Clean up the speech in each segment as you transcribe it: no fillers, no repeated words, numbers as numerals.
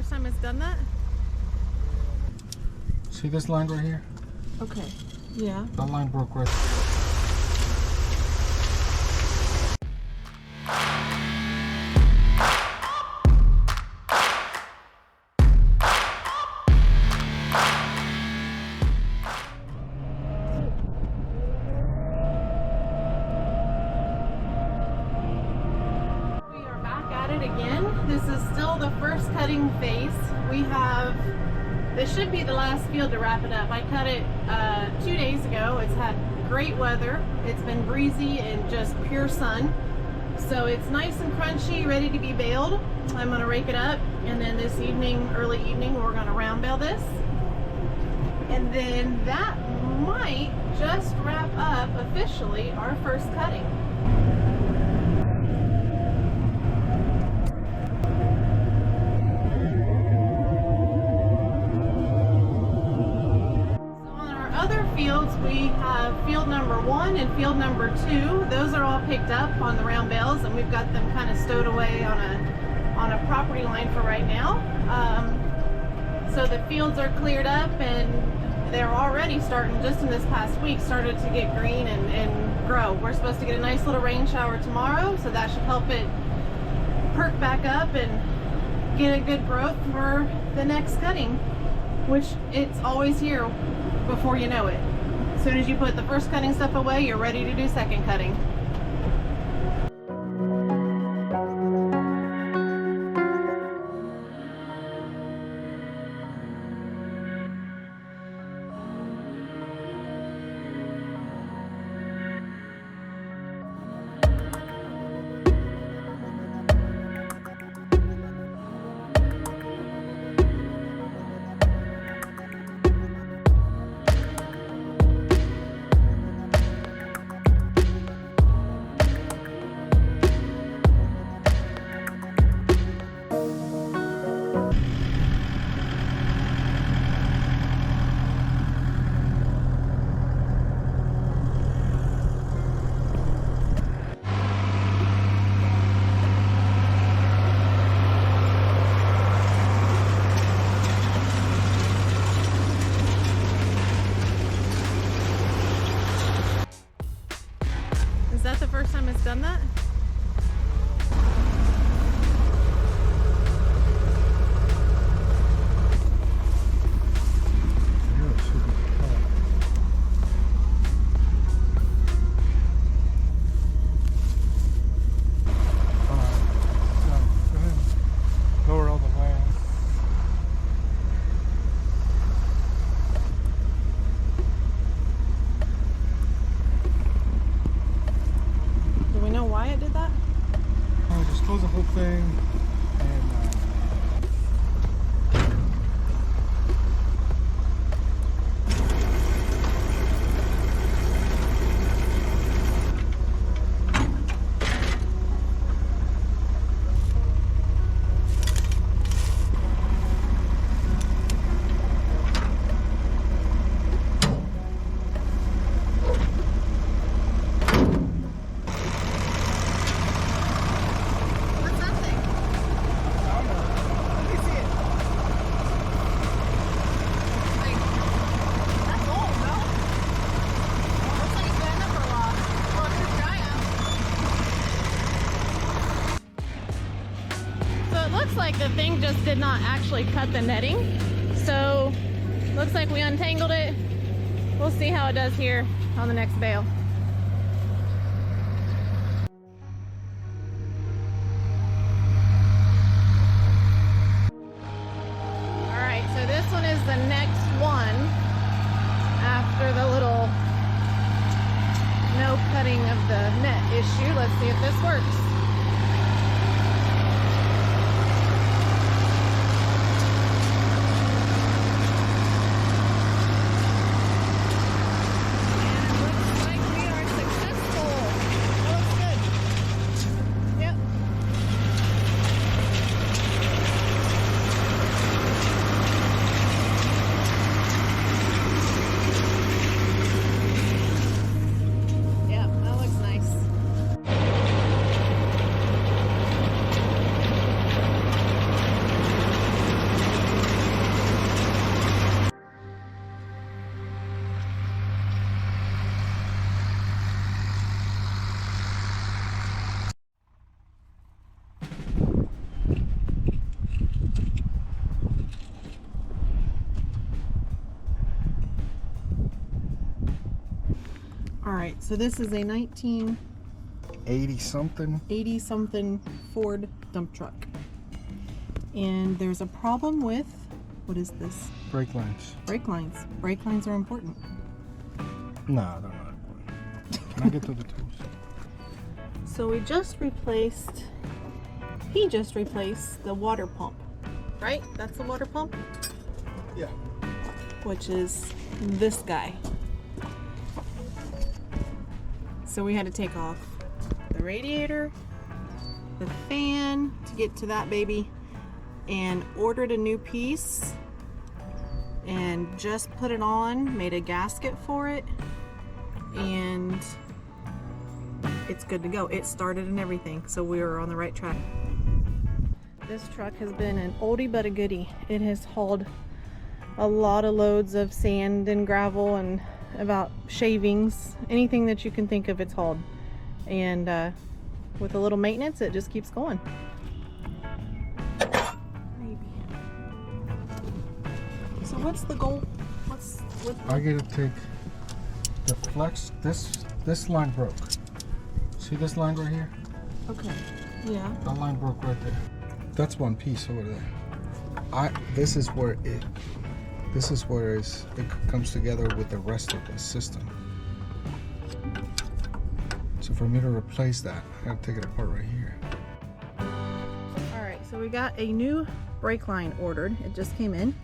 first time it's done that? See this line right here? Okay. Yeah. That line broke right. We are back at it again. This is still the first cutting phase. This should be the last field to wrap it up. I cut it 2 days ago. It's had great weather. It's been breezy and just pure sun. So it's nice and crunchy, ready to be baled. I'm gonna rake it up, and then this evening, early evening, we're gonna round bale this. And then that might just wrap up officially our first cutting. Fields, we have field number 1 and field number 2. Those are all picked up on the round bales, and we've got them kind of stowed away on a property line for right now. So the fields are cleared up, and they're already starting, just in this past week, started to get green and grow. We're supposed to get a nice little rain shower tomorrow, so that should help it perk back up and get a good growth for the next cutting, which it's always here before you know it. As soon as you put the first cutting stuff away, you're ready to do second cutting. Is that the first time it's done that? Lower all the land. Why it did that? Just close the whole thing and like the thing just did not actually cut the netting, so looks like we untangled it. We'll see how it does here on the next bale. Alright, so this one is the next one after the little no cutting of the net issue. Let's see if this works. All right, so this is a 1980 80 something. something Ford dump truck. And there's a problem with, what is this? Brake lines. Brake lines. Brake lines are important. No, they're not important. Can I get to the tools? So he just replaced the water pump, right? That's the water pump, Yeah. which is this guy. So we had to take off the radiator, the fan to get to that baby, and ordered a new piece and just put it on, made a gasket for it, and it's good to go. It started and everything, so we were on the right track. This truck has been an oldie but a goodie. It has hauled a lot of loads of sand and gravel and about shavings, anything that you can think of, it's hauled. And with a little maintenance, it just keeps going. Maybe. So what's the goal? I gotta take the flex. This line broke. See this line right here? Okay. Yeah. That line broke right there. That's one piece over there. This is where it comes together with the rest of the system. So for me to replace that, I gotta take it apart right here. All right, so we got a new brake line ordered. It just came in.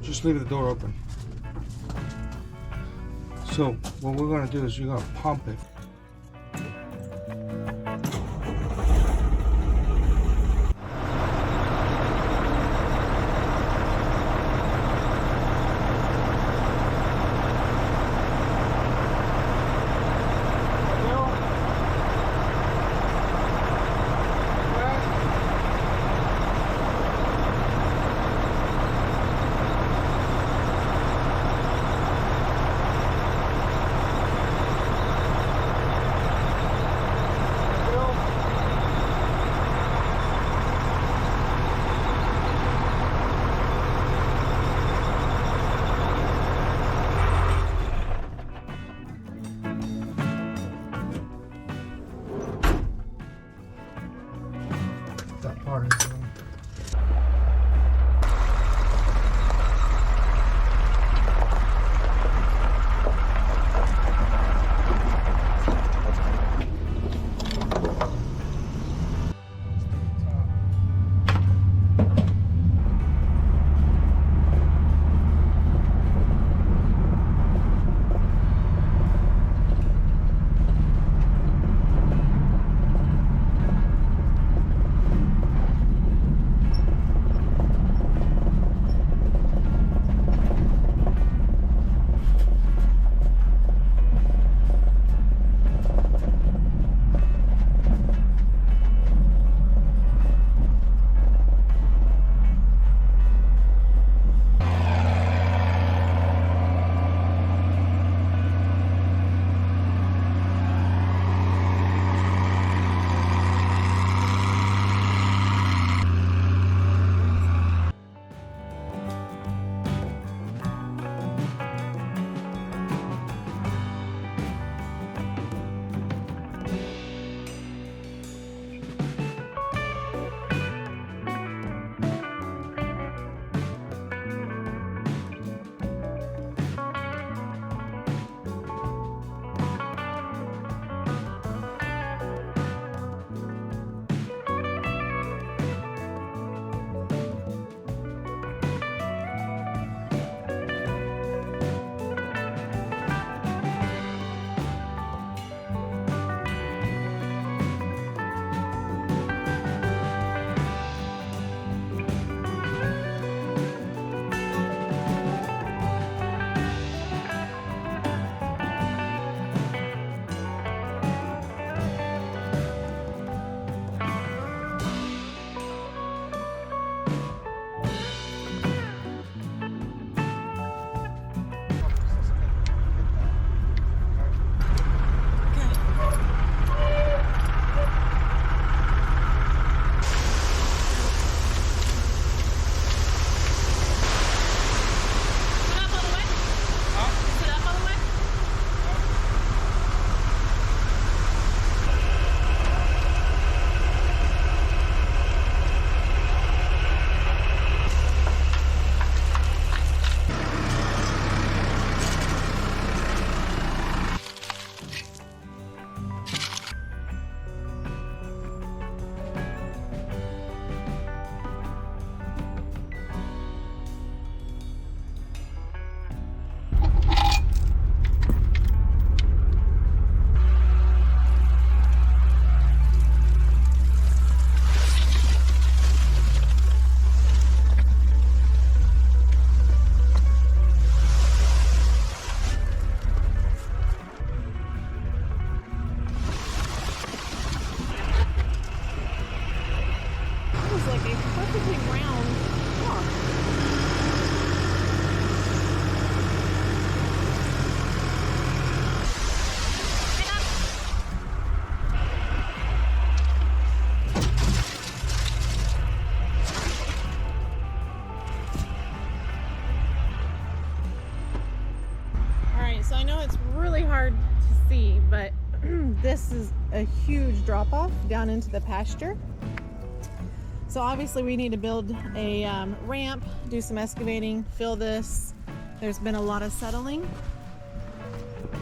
Just leave the door open. So what we're gonna do is you're gonna pump it. a huge drop off down into the pasture. So obviously we need to build a ramp, do some excavating, fill this. There's been a lot of settling,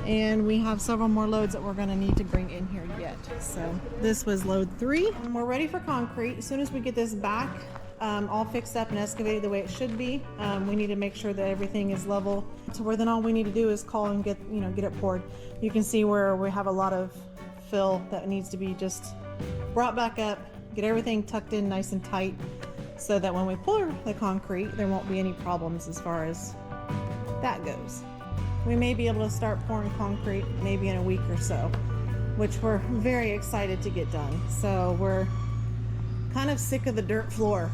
and we have several more loads that we're going to need to bring in here yet. So this was load 3. We're ready for concrete. As soon as we get this back all fixed up and excavated the way it should be, we need to make sure that everything is level to where then all we need to do is call and get it poured. You can see where we have a lot of fill that needs to be just brought back up, get everything tucked in nice and tight, so that when we pour the concrete, there won't be any problems as far as that goes. We may be able to start pouring concrete maybe in a week or so, which we're very excited to get done. So we're kind of sick of the dirt floor.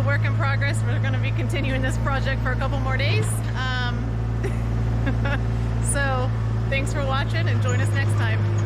Work in progress. We're going to be continuing this project for a couple more days. So thanks for watching, and join us next time.